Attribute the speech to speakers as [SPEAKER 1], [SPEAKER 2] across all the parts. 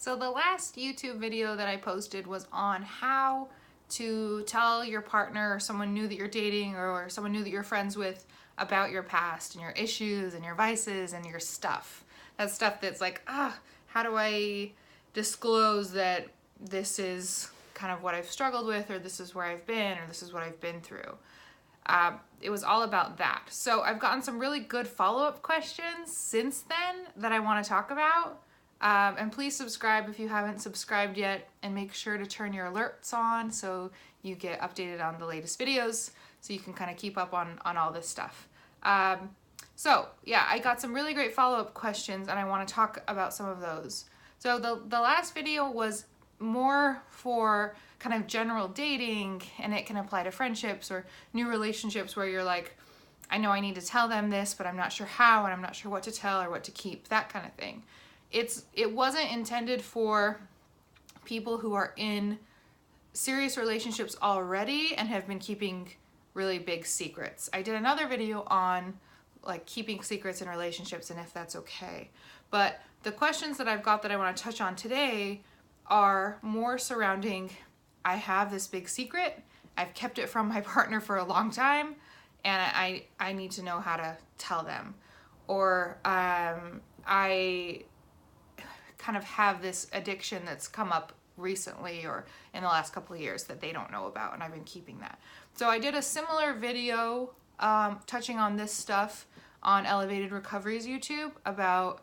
[SPEAKER 1] So the last YouTube video that I posted was on how to tell your partner or someone new that you're dating or someone new that you're friends with about your past and your issues and your vices and your stuff. That stuff that's like, how do I disclose that this is kind of what I've struggled with, or this is where I've been, or this is what I've been through. It was all about that. So I've gotten some really good follow-up questions since then that I want to talk about. And please subscribe if you haven't subscribed yet, and make sure to turn your alerts on so you get updated on the latest videos so you can kind of keep up on all this stuff. So yeah, I got some really great follow-up questions and I want to talk about some of those. So the last video was more for kind of general dating, and it can apply to friendships or new relationships where you're like, I know I need to tell them this, but I'm not sure how, and I'm not sure what to tell or what to keep, that kind of thing. It wasn't intended for people who are in serious relationships already and have been keeping really big secrets. I did another video on like keeping secrets in relationships and if that's okay. But the questions that I've got that I want to touch on today are more surrounding, I have this big secret, I've kept it from my partner for a long time, and I need to know how to tell them. Or I kind of have this addiction that's come up recently or in the last couple of years that they don't know about, and I've been keeping that. So I did a similar video touching on this stuff on Elevated Recovery's YouTube about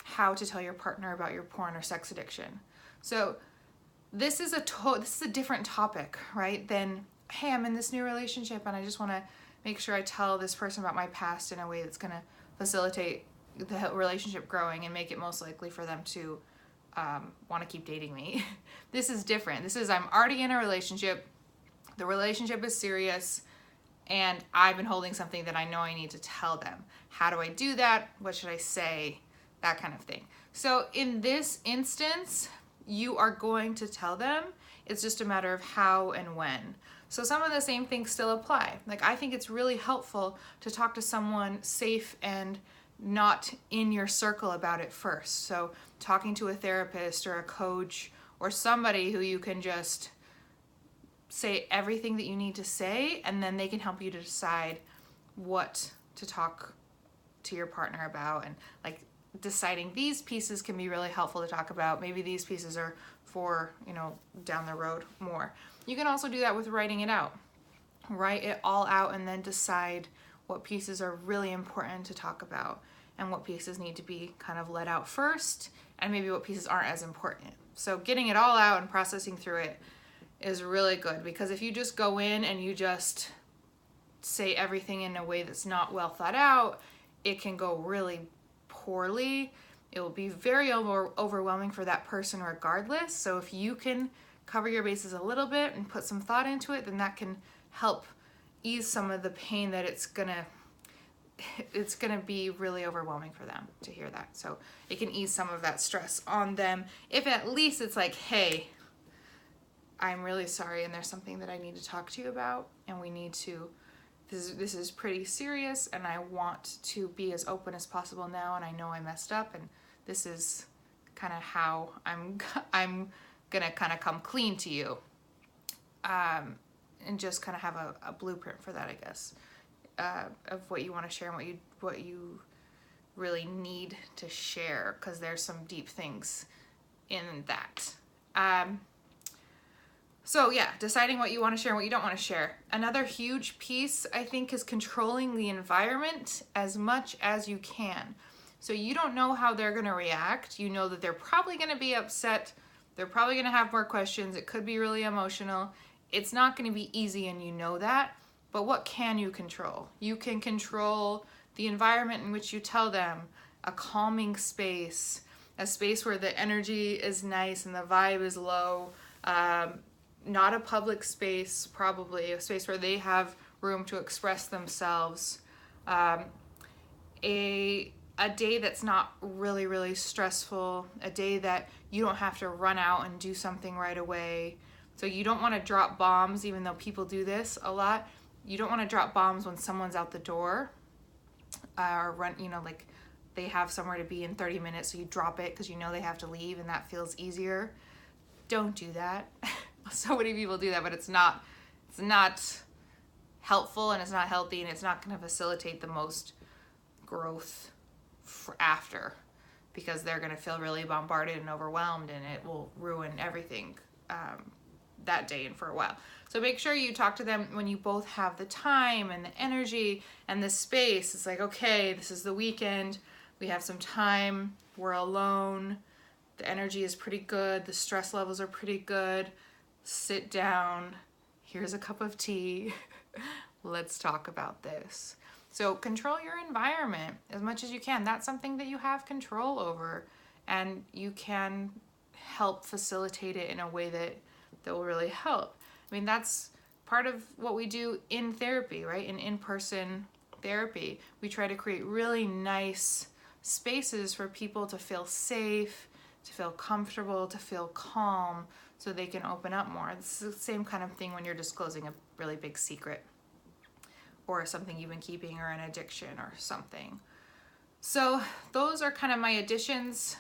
[SPEAKER 1] how to tell your partner about your porn or sex addiction. So this is a different topic, right? Than, hey, I'm in this new relationship and I just want to make sure I tell this person about my past in a way that's going to facilitate the relationship growing and make it most likely for them to want to keep dating me. This is different. This is, I'm already in a relationship. The relationship is serious, and I've been holding something that I know I need to tell them. How do I do that? What should I say? That kind of thing. So in this instance, you are going to tell them. It's just a matter of how and when. So some of the same things still apply. Like, I think it's really helpful to talk to someone safe and not in your circle about it first. So talking to a therapist or a coach or somebody who you can just say everything that you need to say, and then they can help you to decide what to talk to your partner about. And like, deciding these pieces can be really helpful to talk about. Maybe these pieces are for, down the road more. You can also do that with writing it out. Write it all out and then decide what pieces are really important to talk about and what pieces need to be kind of let out first, and maybe what pieces aren't as important. So getting it all out and processing through it is really good, because if you just go in and you just say everything in a way that's not well thought out, it can go really poorly. It will be very overwhelming for that person regardless. So if you can cover your bases a little bit and put some thought into it, then that can help ease some of the pain that it's gonna be really overwhelming for them to hear that. So it can ease some of that stress on them, if at least it's like, hey, I'm really sorry and there's something that I need to talk to you about, and we need to, this is pretty serious, and I want to be as open as possible now, and I know I messed up, and this is kind of how I'm gonna kind of come clean to you, and just kind of have a blueprint for that, I guess, of what you want to share and what you really need to share, because there's some deep things in that. So yeah, deciding what you want to share and what you don't want to share. Another huge piece, I think, is controlling the environment as much as you can. So you don't know how they're going to react. You know that they're probably going to be upset. They're probably going to have more questions. It could be really emotional. It's not going to be easy, and you know that. But what can you control? You can control the environment in which you tell them, a calming space, a space where the energy is nice and the vibe is low, not a public space, probably a space where they have room to express themselves, a day that's not really, really stressful, a day that you don't have to run out and do something right away. So you don't want to drop bombs, even though people do this a lot. You don't want to drop bombs when someone's out the door, or run, like they have somewhere to be in 30 minutes, so you drop it because you know they have to leave and that feels easier. Don't do that. So many people do that, but it's not helpful, and it's not healthy, and it's not going to facilitate the most growth for after, because they're going to feel really bombarded and overwhelmed, and it will ruin everything that day and for a while. So make sure you talk to them when you both have the time and the energy and the space. It's like, okay, this is the weekend. We have some time. We're alone. The energy is pretty good. The stress levels are pretty good. Sit down. Here's a cup of tea. Let's talk about this. So control your environment as much as you can. That's something that you have control over, and you can help facilitate it in a way that will really help. I mean, that's part of what we do in therapy, right? In-person therapy. We try to create really nice spaces for people to feel safe, to feel comfortable, to feel calm, so they can open up more. It's the same kind of thing when you're disclosing a really big secret or something you've been keeping, or an addiction or something. So those are kind of my additions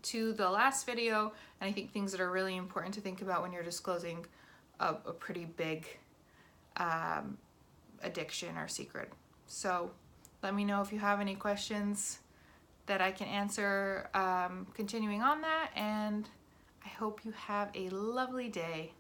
[SPEAKER 1] to the last video, and I think things that are really important to think about when you're disclosing a pretty big addiction or secret. So let me know if you have any questions that I can answer continuing on that, and I hope you have a lovely day.